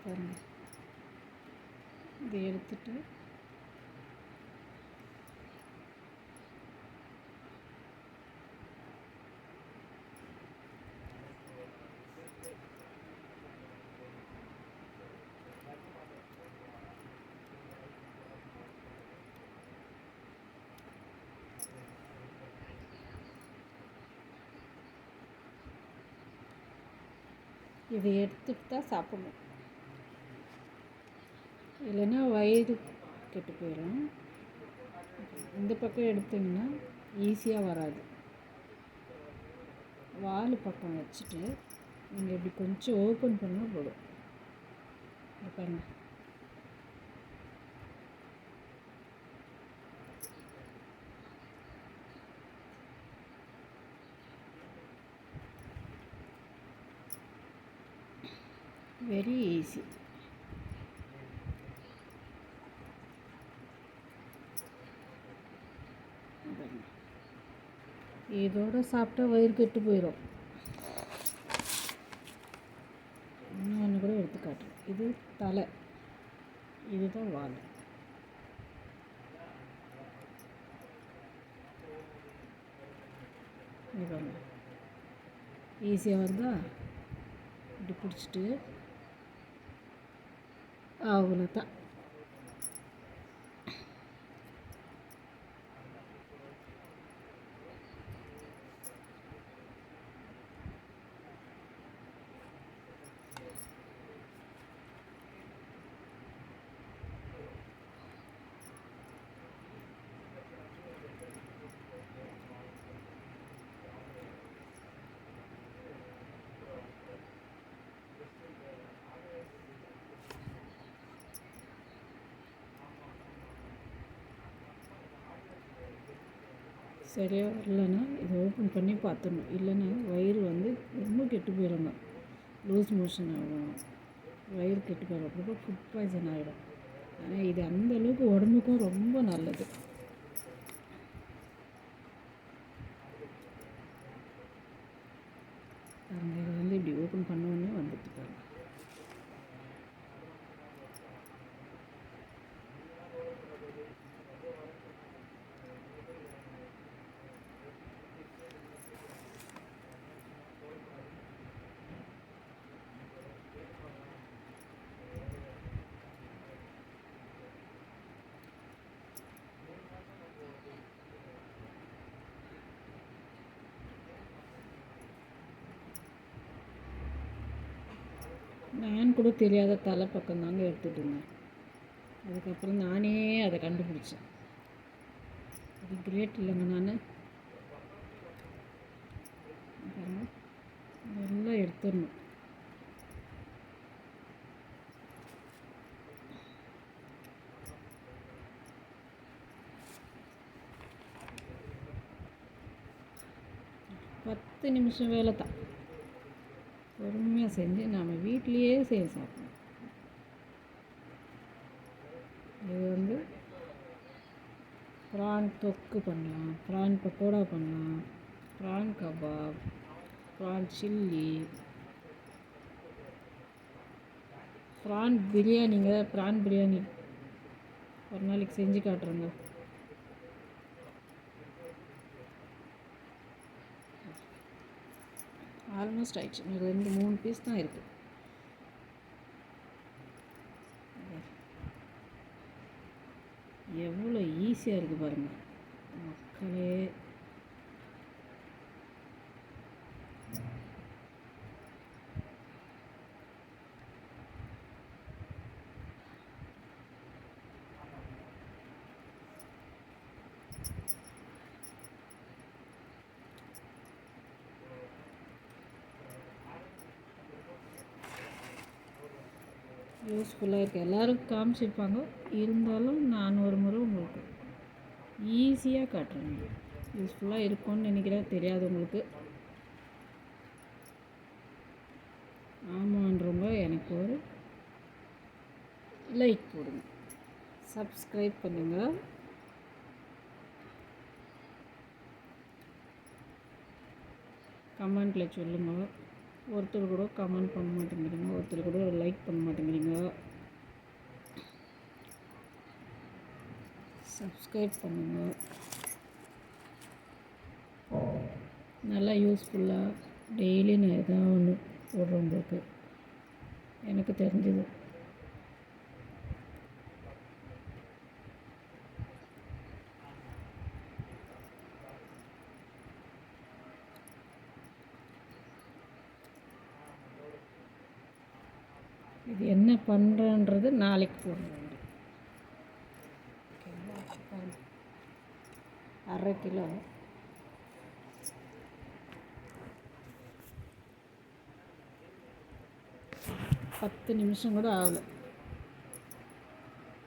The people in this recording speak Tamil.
பாருங்கள். இதை எடுத்துட்டு தான் சாப்பிடணும். இல்லைன்னா வயிறு கெட்டு போயிடும். இந்த பக்கம் எடுத்திங்கன்னா ஈஸியாக வராது. வால் பக்கம் வச்சுட்டு நீங்கள் இப்படி கொஞ்சம் ஓப்பன் பண்ணால் போதும். பாருங்க. Very easy. இதோடு சாப்பிட்டா வயிறு கெட்டு போயிடும். இன்னொன்று கூட எடுத்து காட்டுறேன். இது தலை, இதுதான் வால். இது ஈஸியாக வருதா? இப்படி பிடிச்சிட்டு அவ்வளோதான். சரியாக வரலன்னா இதை ஓப்பன் பண்ணி பார்த்துடணும். இல்லைன்னா வயிறு ரொம்ப கெட்டு போயிடுங்க. லூஸ் மோஷன் ஆகும், வயிறு கெட்டு போயிடும், அப்புறம் ஃபுட் பாய்சன் ஆகிடும். ஆனால் இது அந்தளவுக்கு உடம்புக்கும் ரொம்ப நல்லது. பாருங்கள், இதை இப்படி ஓப்பன் பண்ணோன்னே வந்துட்டு பாருங்கள். நான் கூட தெரியாத தலை பக்கம் தாங்க எடுத்துகிட்டு இருந்தேன். அதுக்கப்புறம் நானே அதை கண்டுபிடிச்சேன். அது கிரேட் இல்லைங்க. நான் நல்லா எடுத்துடணும். பத்து நிமிஷம் வேலை தான். பொறுமையாக செஞ்சு நாம் வீட்லேயே செய்ய சாப்பிடணும். இது ப்ரான் தொக்கு பண்ணலாம், ப்ரான் பக்கோடா பண்ணலாம், prawn kebab, prawn chilli, prawn பிரியாணிங்க. ப்ரான் பிரியாணி ஒரு நாளைக்கு செஞ்சு காட்டுறேங்க. ஆல்மோஸ்ட் ஆயிடுச்சு. இன்னும் 2-3 பீஸ் தான் இருக்குது. எவ்வளோ ஈஸியாக இருக்குது பாருங்கள் மக்களே. யூஸ்ஃபுல்லாக இருக்குது. எல்லோரும் காமிச்சிருப்பாங்க, இருந்தாலும் நான் ஒரு முறை உங்களுக்கு ஈஸியாக காட்டுறேன். யூஸ்ஃபுல்லாக இருக்கும்னு நினைக்கிறேன். தெரியாது உங்களுக்கு. ஆமான்றவங்க எனக்கு ஒரு லைக் போடுங்க, சப்ஸ்கிரைப் பண்ணுங்கள். கமெண்டில் சொல்லுங்கள். ஒருத்தர் கூட கமெண்ட் பண்ண மாட்டேங்கிறீங்க, ஒருத்தர் கூட லைக் பண்ண மாட்டேங்கிறீங்க. சப்ஸ்கிரைப் பண்ணுங்கள். நல்லா யூஸ்ஃபுல்லாக டெய்லி நான் எதாவது ஒன்று போடுறேன் உங்களுக்கு, எனக்கு தெரிஞ்சது. இது என்ன பண்ணுறேன்றது நாளைக்கு போடுறேன். ஓகேங்களா? அரை கிலோ 10 நிமிஷம் கூட ஆகலை.